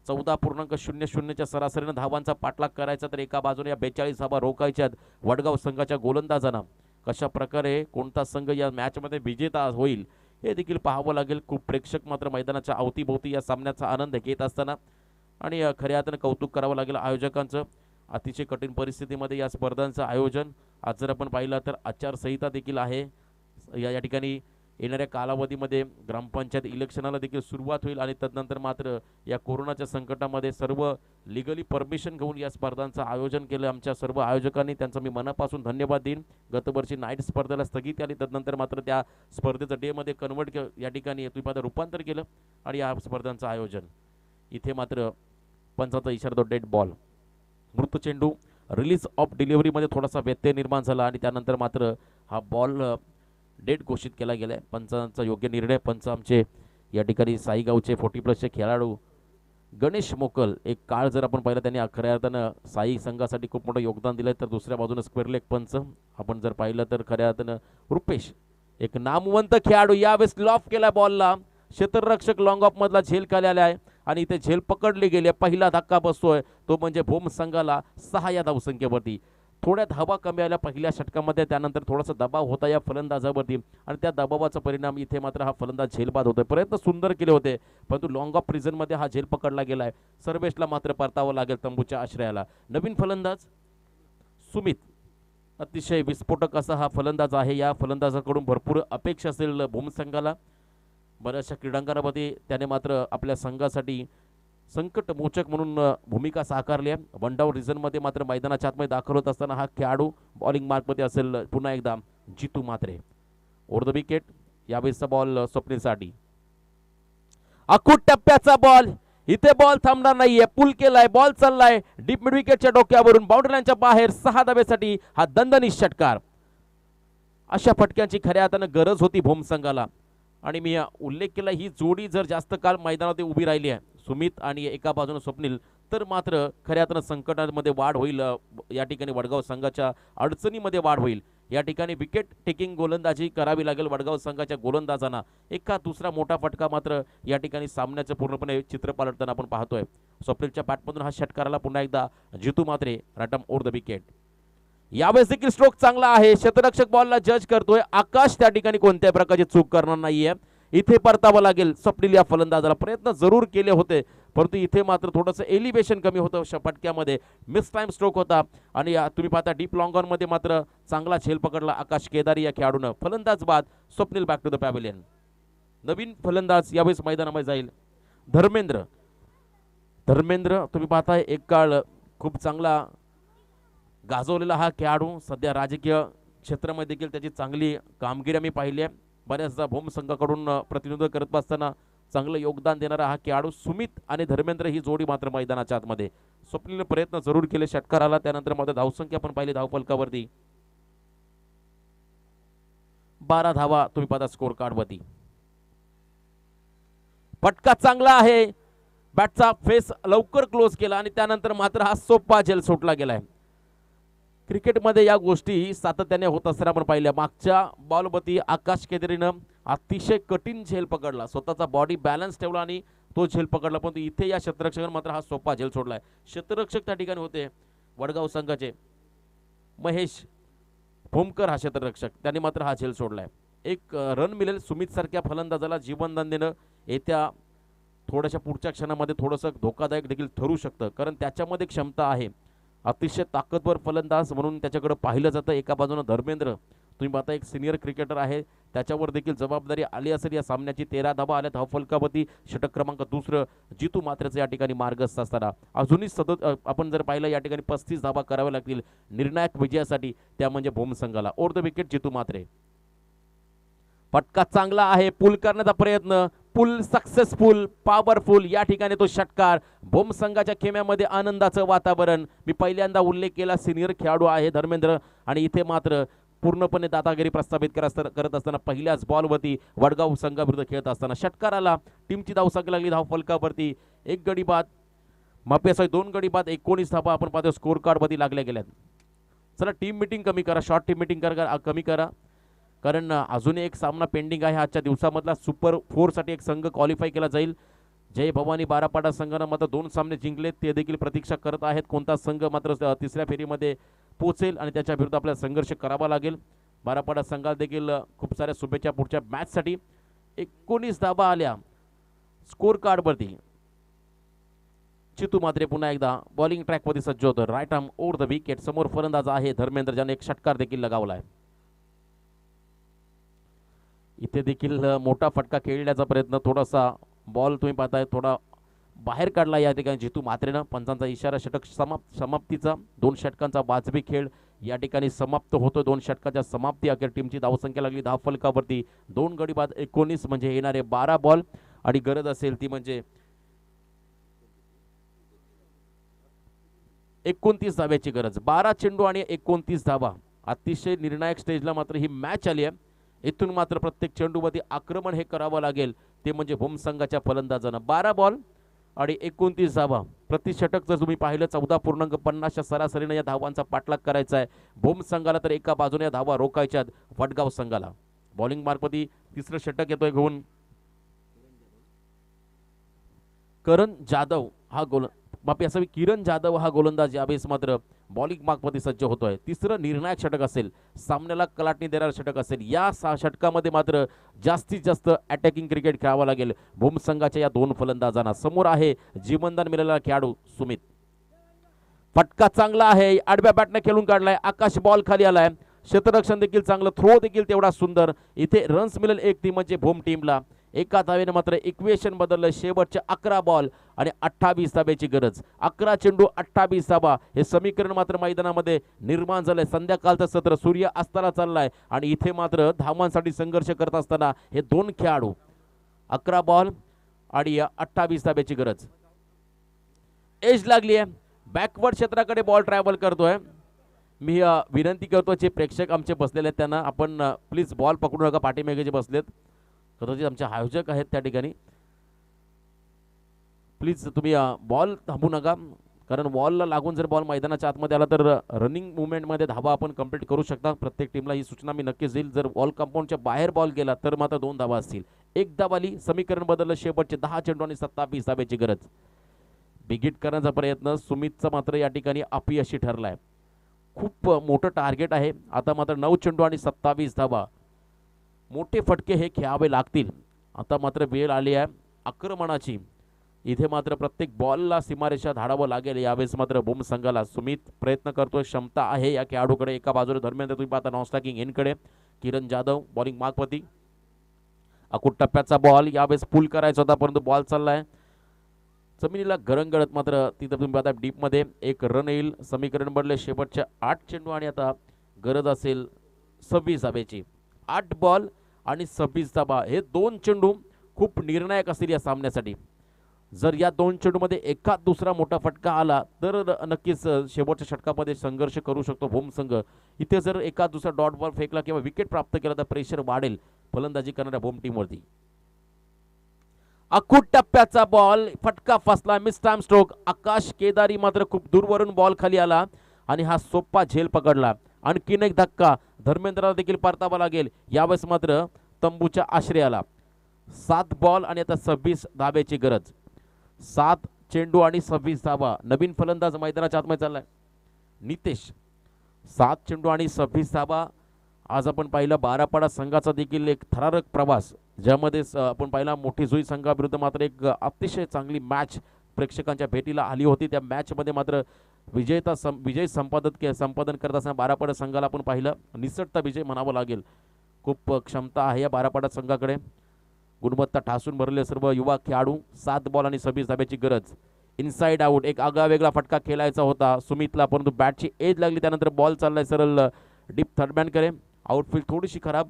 14.00च्या सरासरीनं धावांचा पाठलाग करायचा तर एका बाजूने या 42 धावा रोखायच्यात वडगाव संघाच्या गोलंदाजांना. कशा प्रकारे कोणता संघ या मॅचमध्ये विजेता होईल हे देखील पाहावं लागेल. खूप प्रेक्षक मात्र मैदानाच्या अवतीभोवती या सामन्याचा आनंद घेत असताना आणि खऱ्या अर्थानं कौतुक करावं लागेल आयोजकांचं. अतिशय कठीण परिस्थितीमध्ये या स्पर्धांचं आयोजन. आज जर आपण पाहिलं तर आचारसंहिता देखील आहे. या ठिकाणी येणाऱ्या कालावधीमध्ये ग्रामपंचायत इलेक्शनाला देखील सुरुवात होईल आणि तदनंतर मात्र या कोरोनाच्या संकटामध्ये सर्व लिगली परमिशन घेऊन या स्पर्धांचं आयोजन केलं आमच्या सर्व आयोजकांनी. त्यांचा मी मनापासून धन्यवाद देईन. गतवर्षी नाईट स्पर्धेला स्थगिती आली तदनंतर मात्र त्या स्पर्धेचं डेमध्ये कन्वर्ट या ठिकाणी रूपांतर केलं आणि या स्पर्धांचं आयोजन. इथे मात्र पंचाचा इशारा तो डेड बॉल. मृत चेंडू. रिलीज ऑफ डिलिव्हरीमध्ये थोडासा व्यत्यय निर्माण झाला आणि त्यानंतर मात्र हा बॉल डेट घोषित केला गेला. पंचांचा योग्य निर्णय. पंच आमचे या ठिकाणी साईगावचे 40+ खेळाडू गणेश मोकल. एक काळ जर आपण पाहिलं त्यांनी खऱ्या अर्थानं साई संघासाठी खूप मोठं योगदान दिलं. तर दुसऱ्या बाजूने स्क्वेअर लेग पंच आपण जर पाहिलं तर खऱ्या अर्थानं रुपेश एक नामवंत खेळाडू. यावेळेस लॉफ केला बॉलला. क्षेत्ररक्षक लॉंग ऑफ मधला झेल खाली आला आहे आणि इथे झेल पकडली गेली. पहिला धक्का बसतोय तो म्हणजे भूम संघाला 6 या धावसंख्येवरती. थोड्या धावा कमी आल्या पहिल्या षटकामध्ये. त्यानंतर थोडासा दबाव होता या फलंदाजावरती आणि त्या दबावाचा परिणाम इथे मात्र हा फलंदाज झेलबाद होतोय. प्रयत्न सुंदर केले होते परंतु लॉंग ऑफ प्रिझनमध्ये हा झेल पकडला गेलाय. सर्वेशला मात्र परतावं लागेल तंबूच्या आश्रयाला. नवीन फलंदाज सुमित. अतिशय विस्फोटक असा हा फलंदाज आहे. या फलंदाजाकडून भरपूर अपेक्षा असेल भूम संघाला. बऱ्याचशा क्रीडांगणामध्ये त्याने मात्र आपल्या संघासाठी संकट मोचक म्हणून भूमिका साकारली आहे. 1 डाऊन रिझनमध्ये मात्र मैदानाच्या आतमध्ये दाखल होत असताना हा खेळाडू बॉलिंग मार्कमध्ये असेल पुन्हा एकदा Jitu Mhatre. Over the wicket. यावेळेसचा बॉल स्वप्नीलसाठी. अकूट टप्प्याचा बॉल. इथे बॉल थांबणार नाहीये, पुल केलाय, बॉल चाललाय डीप मिड विकेटच्या डोक्यावरून बाउंड्री लाईनच्या बाहेर 6 धाब्यासाठी हा दणदणीत षटकार. अशा फटक्यांची खऱ्या अर्थानं गरज होती भोम संघाला. आणि मी उल्लेख केला, ही जोडी जर जास्त काळ मैदानात उभी राहिली आहे, सुमित आणि एका बाजूने स्वप्नील, तर मात्र खऱ्या अर्थानं संकटामध्ये वाढ होईल. या ठिकाणी वडगाव संघाच्या अडचणीमध्ये वाढ होईल. या ठिकाणी विकेट टेकिंग गोलंदाजी करावी लागेल वडगाव संघाच्या गोलंदाजांना. एका दुसरा मोठा फटका मात्र या ठिकाणी सामन्याचं पूर्णपणे चित्र पालटताना आपण पाहतोय. स्वप्नीलच्या बॅटमधून हा षटकाराला पुन्हा एकदा जितू मात्रे रॅटम ओव्हर द विकेट. यावेळेस देखील स्ट्रोक चांगला आहे, क्षेत्ररक्षक बॉलला जज करतोय. आकाश त्या ठिकाणी कोणत्याही प्रकारची चूक करणार नाहीये. इथे परतावं लागेल स्वप्नील या फलंदाजाला. प्रयत्न जरूर केले होते, परंतु इथे मात्र थोडंसं एलिव्हेशन कमी होतं फटक्यामध्ये. मिस टाइम स्ट्रोक होता. आणि तुम्ही पाहता डीप लॉंग ऑन मध्ये मात्र चांगला झेल पकडला आकाश केदारी या खेळाडूनं. फलंदाज बाद Swapnil back to the pavilion. नवीन फलंदाज यावेळेस मैदानामध्ये जाईल धर्मेंद्र. धर्मेंद्र तुम्ही पाहताय एक काळ खूप चांगला गाजवलेला हा खेळाडू. सध्या राजकीय क्षेत्रामध्ये देखील त्याची चांगली कामगिरी आम्ही पाहिली आहे. बऱ्याचदा भूम संघाकडून प्रतिनिधित्व करत असताना चांगलं योगदान देणारा हा खेळाडू. सुमित आणि धर्मेंद्र ही जोडी मात्र मैदानाच्या आतमध्ये. स्वप्नीलने प्रयत्न जरूर केले षटकाराला, त्यानंतर मात्र धावसंख्या पण पाहिली धावफलकावरती 12 धावा तुम्ही पाहता स्कोर कार्डवरती. फटका चांगला आहे, बॅटचा फेस लवकर क्लोज केला आणि त्यानंतर मात्र हा सोपा झेल सुटला गेलाय. क्रिकेटमध्ये या गोष्टी सातत्याने होत असताना आपण पाहिल्या. मागच्या बॉलवरती आकाश केदारीनं अतिशय कठीण झेल पकडला, स्वतःचा बॉडी बॅलन्स ठेवला आणि तो झेल पकडला. पण इथे या क्षेत्ररक्षकाने मात्र हा सोपा झेल सोडलाय. क्षेत्ररक्षक त्या ठिकाणी होते वडगाव संघाचे महेश भोमकर हा क्षेत्ररक्षक, त्यांनी मात्र हा झेल सोडलाय. एक रन मिळेल सुमित सारख्या फलंदाजाला जीवनदान देणं येत्या थोड्याशा पुढच्या क्षणामध्ये थोडंसं धोकादायक देखील ठरू शकतं, कारण त्याच्यामध्ये क्षमता आहे. अतिशय ताकदवर फलंदाज म्हणून त्याच्याकडे पाहिलं जातं. एका बाजूने धर्मेंद्र तुम्ही पाहता एक सिनियर क्रिकेटर आहे, त्याच्यावर देखील जबाबदारी आली असेल. या सामन्याची 13 धावा आल्या धावफलकावरती. षटक क्रमांक 2 जितू मात्रेचं या ठिकाणी मार्गस्थ असताना अजूनही आपण जर पाहिलं या ठिकाणी 35 धावा कराव्या लागतील निर्णायक विजयासाठी, त्या म्हणजे भूम संघाला. ओव्हर द विकेट जितू मात्रे. फटका चांगला आहे, पुल करण्याचा प्रयत्न, पुल सक्सेसफुल, पॉवरफुल. या ठिकाणी तो षटकार. भूम संघाच्या खेम्यामध्ये आनंदाचं वातावरण. मी पहिल्यांदा उल्लेख केला, सिनियर खेळाडू आहे धर्मेंद्र आणि इथे मात्र पूर्णपणे दादागिरी प्रस्थापित करत असताना पहिल्याच बॉलवरती वडगाव संघाविरुद्ध खेळत असताना षटकाराला टीमची धावसंख्या लागली धावफलकावरती. 1 गडी बाद, माफी 2 गडी बाद 19 धावा आपण पाहतो स्कोर कार्डवरती लागल्या गेल्यात. चला टीम मिटिंग कमी करा, शॉर्ट टीम मिटिंग कमी करा, कारण अजून एक सामना पेंडिंग आहे आजच्या दिवसामधला. सुपर 4 साठी एक संघ क्वालिफाय केला जाईल. जय भवानी बारापाडा संघानं मात्र 2 सामने जिंकले, ते देखील प्रतीक्षा करत आहेत कोणता संघ मात्र तिसऱ्या फेरीमध्ये पोहोचेल आणि त्याच्या विरुद्ध आपल्याला संघर्ष करावा लागेल. बारापाडा संघाला देखील खूप साऱ्या शुभेच्छा पुढच्या मॅचसाठी. 19 धावा आल्या स्कोर कार्डवरती. चितू मात्रे पुन्हा एकदा बॉलिंग ट्रॅकवरती सज्ज होतं. Right arm over the wicket. समोर फलंदाज आहे धर्मेंद्र, ज्याने एक षटकार देखील लगावलाय. इथे देखील मोठा फटका खेळण्याचा प्रयत्न, थोडासा बॉल तुम्ही पाहताय थोडा बाहेर काढला या ठिकाणी जितू मात्रेनं. पंचांचा इशारा, षटक समाप्तीचा. 2 षटकांचा वाजवी खेळ या ठिकाणी समाप्त होतो. 2 षटकाच्या समाप्ती अखेर टीमची धावसंख्या लागली धावफलकावरती 2 गडी बाद 19 म्हणजे येणारे 12 बॉल आणि गरज असेल ती म्हणजे 29 धाव्याची गरज. 12 चेंडू आणि 29 धावा. अतिशय निर्णायक स्टेजला मात्र ही मॅच आली आहे. इथून मात्र प्रत्येक चेंडूमध्ये आक्रमण हे करावं लागेल, ते म्हणजे भूम संघाच्या फलंदाजांना. 12 बॉल आणि 29 धावा. प्रतिषटक जर तुम्ही पाहिलं 14.50 सरासरीने या धावांचा पाठलाग करायचा आहे भूम संघाला, तर एका बाजूने धावा रोखायच्यात वडगाव संघाला. बॉलिंग मार्फती तिसरं षटक येतोय घेऊन किरण जाधव हा गोलंदाज यावेळेस मात्र बॉलिंग मार्कमध्ये सज्ज होतोय. तिसरं निर्णायक षटक असेल, सामन्याला कलाटणी देणारं षटक असेल. या षटकामध्ये मात्र जास्तीत जास्त अटॅकिंग क्रिकेट खेळावं लागेल भूम संघाच्या या 2 फलंदाजांना. समोर आहे जीवनदान मिळालेला खेळाडू सुमित. फटका चांगला आहे, आडव्या बॅटने खेळून काढलाय. आकाश बॉल खाली आलाय. क्षेत्ररक्षण देखील चांगलं, थ्रो देखील तेवढा सुंदर. इथे रन्स मिळेल एक ती म्हणजे भूम टीमला. एका धावेने मात्र इक्वेशन बदललं. शेवटचे 11 बॉल आणि 28 धाब्याची गरज. 11 चेंडू 28 धाबा हे समीकरण मात्र मैदानामध्ये निर्माण झालंय. संध्याकाळचं सत्र सूर्य अस्ताला चाललाय आणि इथे मात्र धावांसाठी संघर्ष करत असताना हे 2 खेळाडू 11 बॉल आणि 28 धाब्याची गरज. एज लागली आहे, बॅकवर्ड क्षेत्राकडे बॉल ट्रॅव्हल करतोय. मी विनंती करतो जे प्रेक्षक आमचे बसलेले आहेत त्यांना आपण प्लीज बॉल पकडू नका. पाठीमागे जे बसलेत कदाचित आमचे आयोजक आहेत त्या ठिकाणी, प्लीज तुम्ही बॉल थांबू नका, कारण बॉलला लागून जर बॉल मैदानाच्या आतमध्ये आला तर रनिंग मुवमेंटमध्ये धावा आपण कंप्लीट करू शकता. प्रत्येक टीमला ही सूचना मी नक्कीच देईल. जर बॉल कंपाऊंडच्या बाहेर बॉल गेला तर मात्र 2 धावा असतील. 1 धाव आली, समीकरण बदललं. शेवटचे 10 चेंडू आणि 27 धाब्याची गरज. बिगिट करण्याचा प्रयत्न सुमितचा मात्र या ठिकाणी अपयशी ठरलाय. खूप मोठं टार्गेट आहे. आता मात्र 9 चेंडू आणि 27 धावा. मोठे फटके हे खेळावे लागतील. आता मात्र वेळ आली आहे आक्रमणाची. इथे मात्र प्रत्येक बॉलला सीमारेषा धाडावं लागेल. यावेळेस मात्र भूम संघाला सुमित प्रयत्न करतोय, क्षमता आहे या खेळाडूकडे. एका बाजूने धर्मेंद्र तुम्ही पाहता नॉनस्टॅकिंग एनकडे, किरण जाधव बॉलिंग मार्गपती. अकुट टप्प्याचा बॉल यावेळेस पुल करायचा होता परंतु बॉल चाललाय जमिनीला गरंगळत. मात्र तिथं तुम्ही पाहता डीपमध्ये 1 रन येईल. समीकरण बनले शेवटचे 8 चेंडू आणि आता गरज असेल 26 धाब्याची. 8 बॉल आणि 26 धाबा हे 2 चेंडू खूप निर्णायक असतील या सामन्यासाठी. जर या 2 चेंडूमध्ये एखाद दुसरा मोठा फटका आला तर नक्कीच शेवटच्या षटकामध्ये संघर्ष करू शकतो भूम संघ. इथे जर एखाद दुसरा डॉट बॉल फेकला किंवा विकेट प्राप्त केला तर प्रेशर वाढेल फलंदाजी करणाऱ्या भूम टीमवरती. अकुट टप्प्याचा बॉल, फटका फसला, मिस टाइम स्ट्रोक. आकाश केदारी मात्र खूप दूरवरून बॉल खाली आला आणि हा सोपा झेल पकडला. आणखीन एक धक्का धर्मेंद्रला देखील परतावा लागेल. यावेळेस मात्र तंबूच्या आश्रयाला. 7 बॉल आणि आता 26 धाब्याची गरज. 7 चेंडू आणि 26 धावा. नवीन फलंदाज मैदानाच्या आतमध्ये चाललाय नितेश. 7 चेंडू आणि 26 धावा. आज आपण पाहिलं बारापाडा संघाचा देखील एक थरारक प्रवास, ज्यामध्ये आपण पाहिला मोठी जुई संघाविरुद्ध मात्र एक अतिशय चांगली मॅच प्रेक्षकांच्या भेटीला आली होती. त्या मॅचमध्ये मात्र विजय संपादन करत असताना बारापाडा संघाला आपण पाहिलं निसटता विजय म्हणावं लागेल. खूप क्षमता आहे या बारापाडा संघाकडे, गुणवत्ता ठासून भरले सर्व युवा खेळाडू. 7 बॉल आणि 26 धाब्याची गरज. इनसाइड आउट, एक आगळा वेगळा फटका खेळायचा होता सुमितला परंतु बॅटची एज लागली. त्यानंतर बॉल चाललाय सरळ डीप थर्डमॅनकडे. आउटफील्ड थोडीशी खराब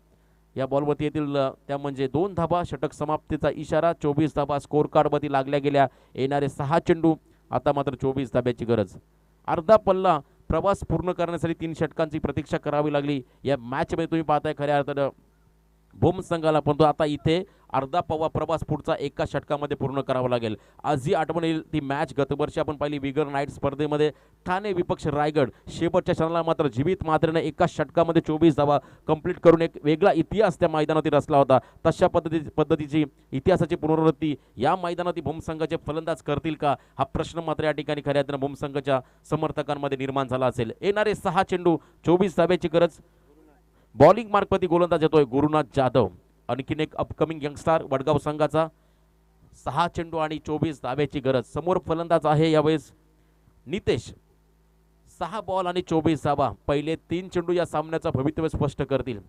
या बॉलवरती येतील त्या म्हणजे 2 धाबा. षटक समाप्तीचा इशारा. 24 धाबा स्कोर कार्डवरती लागल्या गेल्या. येणारे 6 चेंडू आता मात्र 24 धाब्याची गरज. अर्धा पल्ला प्रवास पूर्ण करण्यासाठी 3 षटकांची प्रतीक्षा करावी लागली या मॅचमध्ये. तुम्ही पाहताय खऱ्या अर्थानं भूम संघाला, परंतु आता इथे अर्धा पवा प्रवास पुढचा एका षटकामध्ये पूर्ण करावा लागेल. आज ही आठवण येईल ती मॅच गतवर्षी आपण पाहिली विगर नाईट स्पर्धेमध्ये ठाणे विपक्ष रायगड. शेवटच्या क्षणाला मात्र जीवित मात्रेने एका षटकामध्ये 24 धावा कंप्लीट करून एक वेगळा इतिहास त्या मैदानात रचला होता. तशा पद्धतीची इतिहासाची पुनरावृत्ती या मैदानात भूम संघाचे फलंदाज करतील का, हा प्रश्न मात्र या ठिकाणी खऱ्या अर्थानं भूम संघाच्या समर्थकांमध्ये निर्माण झाला असेल. येणारे 6 चेंडू 24 धाब्याची गरज. बॉलिंग मार्कवरती गोलंदाज येतोय गुरुनाथ जाधव, आणखीन एक अपकमिंग यंगस्टार वडगाव संघाचा. 6 चेंडू आणि 24 धाब्याची गरज. समोर फलंदाज आहे यावेळेस नितेश. 6 बॉल आणि 24 धाबा. पहिले 3 चेंडू या सामन्याचा भवितव्य स्पष्ट करतील.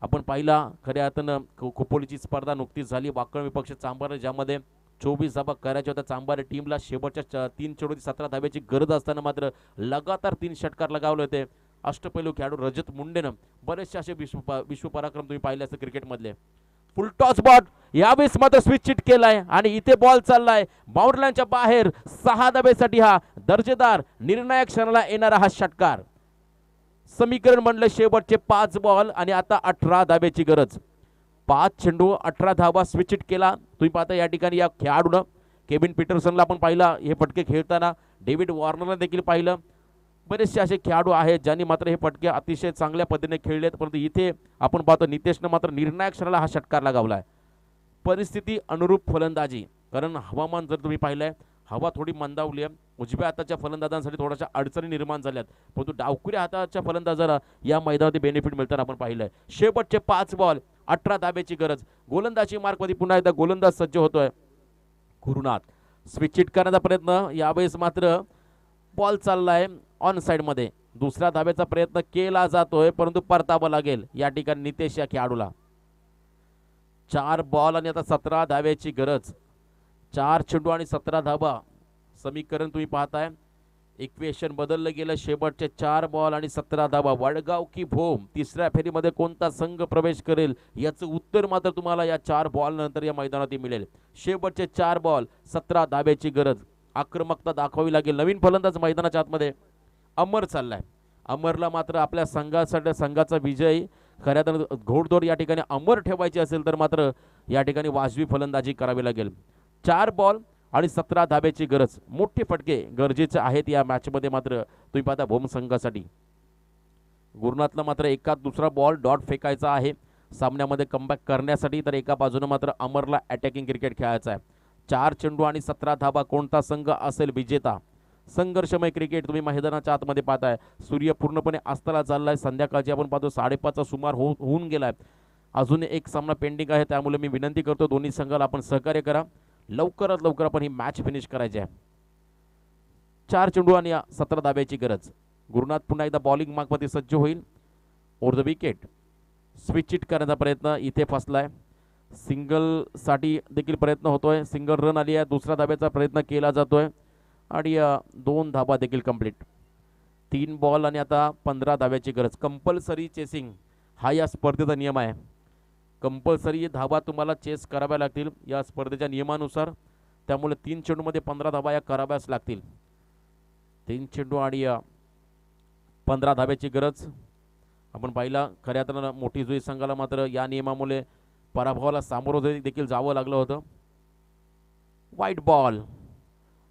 आपण पाहिला खऱ्या अर्थानं खोपोलीची स्पर्धा नुकतीच झाली वाकण विपक्ष चांभार, ज्यामध्ये 24 धाबा करायच्या होत्या चांभार टीमला. शेवटच्या 3 चेंडू 17 धाब्याची गरज असताना मात्र लगातार 3 षटकार लगावले होते. अष्टपैलू खेळाडू रजत मुंडेनं बरेचसे असे विश्वपराक्रम तुम्ही पाहिले असते क्रिकेटमधले. फुल टॉस बॉट यावेळेस मात्र स्विच चिट केलाय आणि इथे बॉल चाललाय बाउंड्री लाईनच्या बाहेर. 6 धाब्यासाठी हा दर्जेदार निर्णायक क्षणाला येणारा हा षटकार. समीकरण म्हणलं शेवटचे 5 बॉल आणि आता 18 धाब्याची गरज. 5 चेंडू 18 धावा स्विच चिट केला. तुम्ही पाहता या ठिकाणी या खेळाडूनं केविन पीटरसनला आपण पाहिला हे फटके खेळताना. डेव्हिड वॉर्नरला देखील पाहिलं. बरेचसे असे खेळाडू आहेत ज्यांनी मात्र हे फटके अतिशय चांगल्या पद्धतीने खेळलेत, परंतु इथे आपण पाहतो नितेशनं मात्र निर्णायक क्षणाला हा षटकार लगावलाय. परिस्थिती अनुरूप फलंदाजी, कारण हवामान जर तुम्ही पाहिलंय हवा थोडी मंदावली आहे. उजव्या हाताच्या फलंदाजांसाठी थोड्याशा अडचणी निर्माण झाल्यात, परंतु डावकुऱ्या हाताच्या फलंदाजाला या मैदानात बेनिफिट मिळताना आपण पाहिलंय. शेवटचे 5 बॉल 18 धाब्याची गरज. गोलंदाजी मार्कमध्ये पुन्हा एकदा गोलंदाज सज्ज होतोय गुरुनाथ. स्विच चिट करण्याचा प्रयत्न. यावेळेस मात्र बॉल चाललाय ऑन साइड मध्ये. दुसऱ्या धाब्याचा प्रयत्न केला जातोय परंतु परतावा लागेल या ठिकाणी नितेश या खेळाडूला. 4 बॉल आणि आता 17 धाब्याची गरज. 4 चेंडू आणि 17 धाबा. समीकरण तुम्ही पाहताय इक्वेशन बदललं गेलं. शेवटचे 4 बॉल आणि 17 धाबा. वडगाव की भूम, तिसऱ्या फेरीमध्ये कोणता संघ प्रवेश करेल याचं उत्तर मात्र तुम्हाला या 4 बॉल नंतर या मैदानात मिळेल. शेवटचे 4 बॉल 17 धाब्याची गरज. आक्रमकता दाखवावी लागेल. नवीन फलंदाज मैदानाच्या आतमध्ये अमर चाललाय. अमरला मात्र आपल्या संघासाठी संघाचा विजय खऱ्या तर घोडदौड या ठिकाणी अमर ठेवायची असेल तर मात्र या ठिकाणी वाजवी फलंदाजी करावी लागेल. 4 बॉल आणि 17 धाब्याची गरज. मोठे फटके गरजेचे आहेत या मॅचमध्ये. मात्र तुम्ही पाहता भोम संघासाठी गुरुनाथला मात्र एका दुसरा बॉल डॉट फेकायचा आहे सामन्यामध्ये कमबॅक करण्यासाठी. तर एका बाजूने मात्र अमरला अटॅकिंग क्रिकेट खेळायचा आहे. 4 चेंडू आणि 17 धाबा. कोणता संघ असेल विजेता? संघर्षमय क्रिकेट तुम्ही मैदानाच्या आतमध्ये पाहताय. सूर्य पूर्णपणे अस्ताला चाललाय. संध्याकाळची आपण पाहतो 5:30चा सुमार होऊन गेलाय. अजून एक सामना पेंडिंग आहे. त्यामुळे मी विनंती करतो दोन्ही संघाला आपण सहकार्य करा. लवकरात लवकर आपण ही मॅच फिनिश करायची आहे. 4 चेंडू आणि 17 धाब्याची गरज. गुरुनाथ पुन्हा एकदा बॉलिंग मार्कमध्ये सज्ज होईल. Over the wicket switch it करण्याचा प्रयत्न इथे फसलाय. सिंगलसाठी देखील प्रयत्न होतोय. सिंगल रन आली आहे. दुसरा धाब्याचा प्रयत्न केला जातोय आणि 2 धाबा देखील कंप्लीट. 3 बॉल आणि आता 15 धाब्याची गरज. कंपल्सरी चेसिंग हा या स्पर्धेचा नियम आहे. कंपल्सरी धाबा तुम्हाला चेस कराव्या लागतील या स्पर्धेच्या नियमानुसार. त्यामुळे 3 चेंडूमध्ये 15 धाबा या कराव्याच लागतील. 3 चेंडू आणि 15 धाब्याची गरज. आपण पाहिला खऱ्या अर्थानं मोठी जुई संघाला मात्र या नियमामुळे पराभवाला सामोरं देखील जावं लागलं होतं. वाईट बॉल.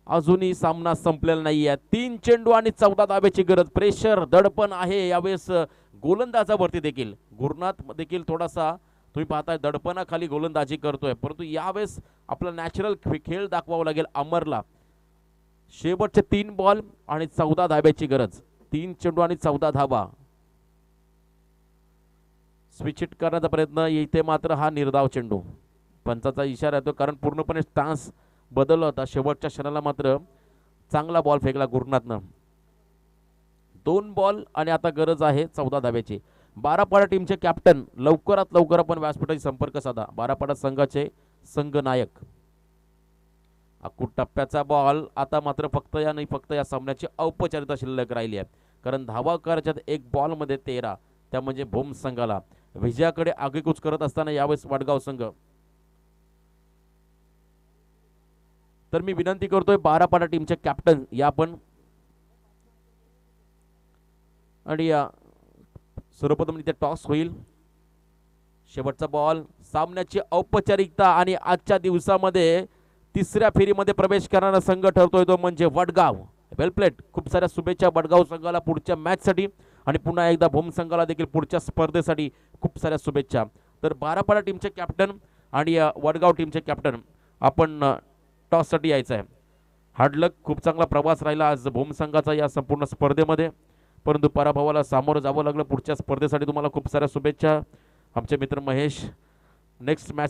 अजूनही सामना संपलेला नाही आहे. 3 चेंडू आणि 14 धाब्याची गरज. प्रेशर दडपण आहे यावेळेस गोलंदाजावरती देखील. गुरुनाथ देखील थोडासा तुम्ही पाहताय दडपणाखाली गोलंदाजी करतोय. परंतु यावेळेस आपला नॅचरल खेळ दाखवावा लागेल अमरला. शेवटचे 3 बॉल आणि 14 धाब्याची गरज. 3 चेंडू आणि 14 धाबा. स्विच हिट करण्याचा प्रयत्न. इथे मात्र हा निर्धाव चेंडू. पंचाचा इशारा येतो कारण पूर्णपणे स्टान्स बदलला होता. शेवटच्या क्षणाला मात्र चांगला बॉल फेकला गुरुनाथनं. 2 बॉल आणि आता गरज आहे 14 धाब्याची. 12पाडा टीमचे कॅप्टन लवकरात लवकर आपण व्यासपीठाशी संपर्क साधा. 12पाडा संघाचे संघ नायक. अकूट टप्प्याचा बॉल. आता मात्र फक्त या सामन्याची औपचारिकता शिल्लक राहिली आहे कारण धावा करायच्यात 1 बॉलमध्ये 13. त्या म्हणजे भोम संघाला. विजयाकडे आगेकूच करत असताना यावेळेस वडगाव संघ. तर मी विनंती करतोय 12पाडा टीमचे कॅप्टन या पण. आणि सर्वप्रथम इथे टॉस होईल. शेवटचा बॉल. सामन्याची औपचारिकता आणि आजच्या दिवसामध्ये 3ऱ्या फेरीमध्ये प्रवेश करणारा संघ ठरतोय तो म्हणजे वडगाव. वेल प्लेट. खूप साऱ्या शुभेच्छा वडगाव संघाला पुढच्या मॅचसाठी आणि पुन्हा एकदा भोम संघाला देखील पुढच्या स्पर्धेसाठी खूप साऱ्या शुभेच्छा. तर 12पाडा टीमचे कॅप्टन आणि वडगाव टीमचे कॅप्टन आपण टॉससाठी यायचं आहे. हार्डलक. खूप चांगला प्रवास राहिला आज भोम संघाचा या संपूर्ण स्पर्धेमध्ये. परंतु पराभवाला सामोरं जावं लागलं. पुढच्या स्पर्धेसाठी तुम्हाला खूप साऱ्या शुभेच्छा. आमचे मित्र महेश नेक्स्ट मॅच